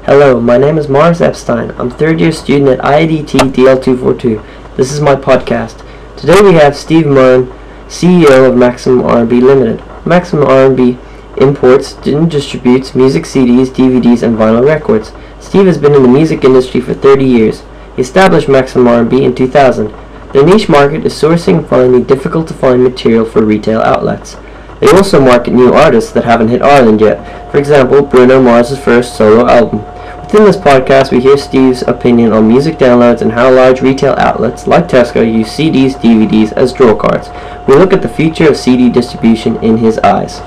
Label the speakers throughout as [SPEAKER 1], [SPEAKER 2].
[SPEAKER 1] Hello, my name is Mars Epstein. I'm third year student at IADT DL242. This is my podcast. Today we have Steve Murren, CEO of Maximum R&B Limited. Maximum R&B imports and distributes music CDs, DVDs, and vinyl records. Steve has been in the music industry for 30 years. He established Maximum R&B in 2000. Their niche market is sourcing and finding difficult to find material for retail outlets. They also market new artists that haven't hit Ireland yet. For example, Bruno Mars' first solo album. Within this podcast, we hear Steve's opinion on music downloads and how large retail outlets like Tesco use CDs, DVDs as draw cards. We look at the future of CD distribution in his eyes.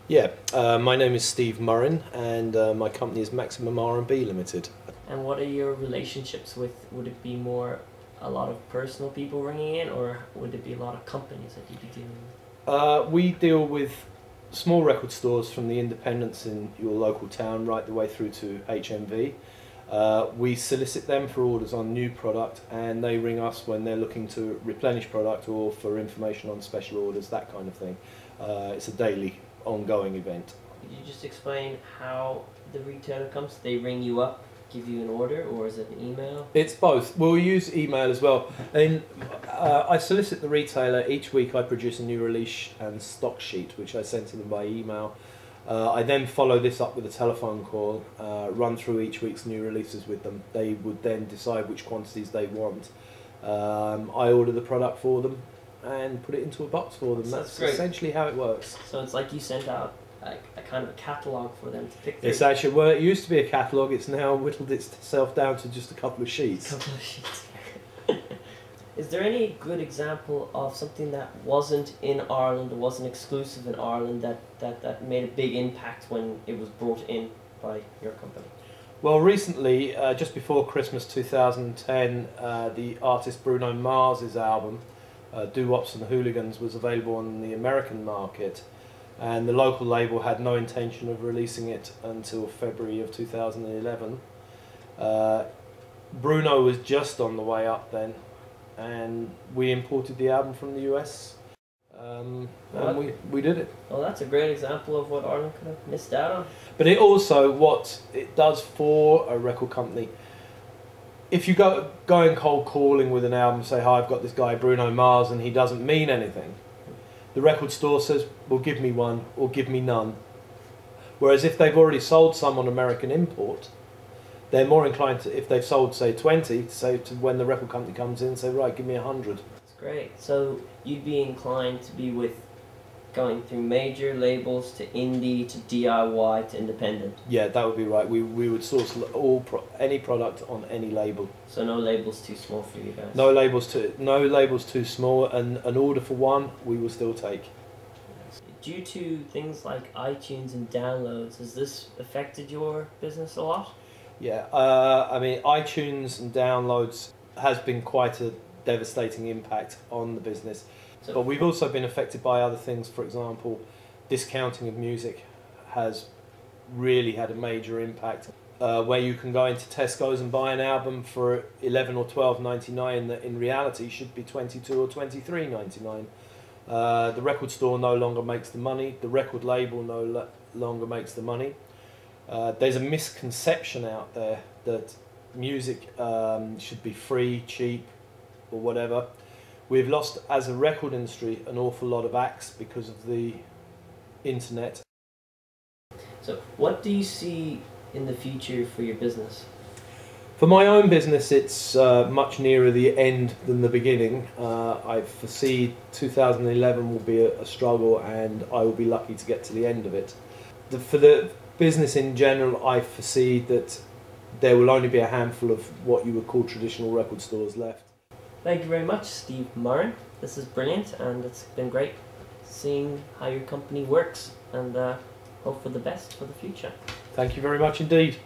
[SPEAKER 2] Yeah, my name is Steve Murren, and my company is Maximum R&B Limited.
[SPEAKER 1] And what are your relationships with? Would it be more a lot of personal people ringing in, or would it be a lot of companies that you'd be dealing with?
[SPEAKER 2] We deal with small record stores from the independents in your local town right the way through to HMV. We solicit them for orders on new product, and they ring us when they're looking to replenish product or for information on special orders, that kind of thing. It's a daily ongoing event.
[SPEAKER 1] Could you just explain how the retailer comes? They ring you up, give you an order, or is it an email?
[SPEAKER 2] It's both. Well, we use email as well. And I solicit the retailer. Each week I produce a new release and stock sheet, which I send to them by email. I then follow this up with a telephone call, run through each week's new releases with them. They would then decide which quantities they want. I order the product for them and put it into a box for them. That's essentially how it works.
[SPEAKER 1] So it's like you sent out a kind of a catalogue for them to pick through.
[SPEAKER 2] It's actually, well, it used to be a catalogue. It's now whittled itself down to just a couple of sheets.
[SPEAKER 1] Is there any good example of something that wasn't in Ireland or wasn't exclusive in Ireland that made a big impact when it was brought in by your company?
[SPEAKER 2] Well, recently, just before Christmas 2010, the artist Bruno Mars' album, Doo-Wops and the Hooligans, was available on the American market, and the local label had no intention of releasing it until February of 2011. Bruno was just on the way up then, and we imported the album from the US, and we did it.
[SPEAKER 1] Well, that's a great example of what Ireland could have missed out on.
[SPEAKER 2] But it also, what it does for a record company, if you go and cold calling with an album, say, hi, I've got this guy Bruno Mars, and he doesn't mean anything, the record store says, well, give me one or give me none. Whereas if they've already sold some on American import, they're more inclined to, if they've sold, say, 20, to say to when the record company comes in, say, right, give me 100.
[SPEAKER 1] That's great. So you'd be inclined to be with going through major labels to indie to DIY to independent?
[SPEAKER 2] Yeah, that would be right. We would source any product on any label.
[SPEAKER 1] So no labels too small for you guys?
[SPEAKER 2] No labels too small, and an order for one we will still take.
[SPEAKER 1] Due to things like iTunes and downloads, has this affected your business a lot?
[SPEAKER 2] Yeah, I mean, iTunes and downloads has been quite a devastating impact on the business. But we've also been affected by other things. For example, discounting of music has really had a major impact. Where you can go into Tesco's and buy an album for $11 or $12.99 that in reality should be $22 or $23.99. The record store no longer makes the money. The record label no longer makes the money. There's a misconception out there that music should be free, cheap, or whatever. We've lost, as a record industry, an awful lot of acts because of the internet.
[SPEAKER 1] So what do you see in the future for your business?
[SPEAKER 2] For my own business, it's much nearer the end than the beginning. I foresee 2011 will be a struggle, and I will be lucky to get to the end of it. For the business in general, I foresee that there will only be a handful of what you would call traditional record stores left.
[SPEAKER 1] Thank you very much, Steve Murren. This is brilliant, and it's been great seeing how your company works, and hope for the best for the future.
[SPEAKER 2] Thank you very much indeed.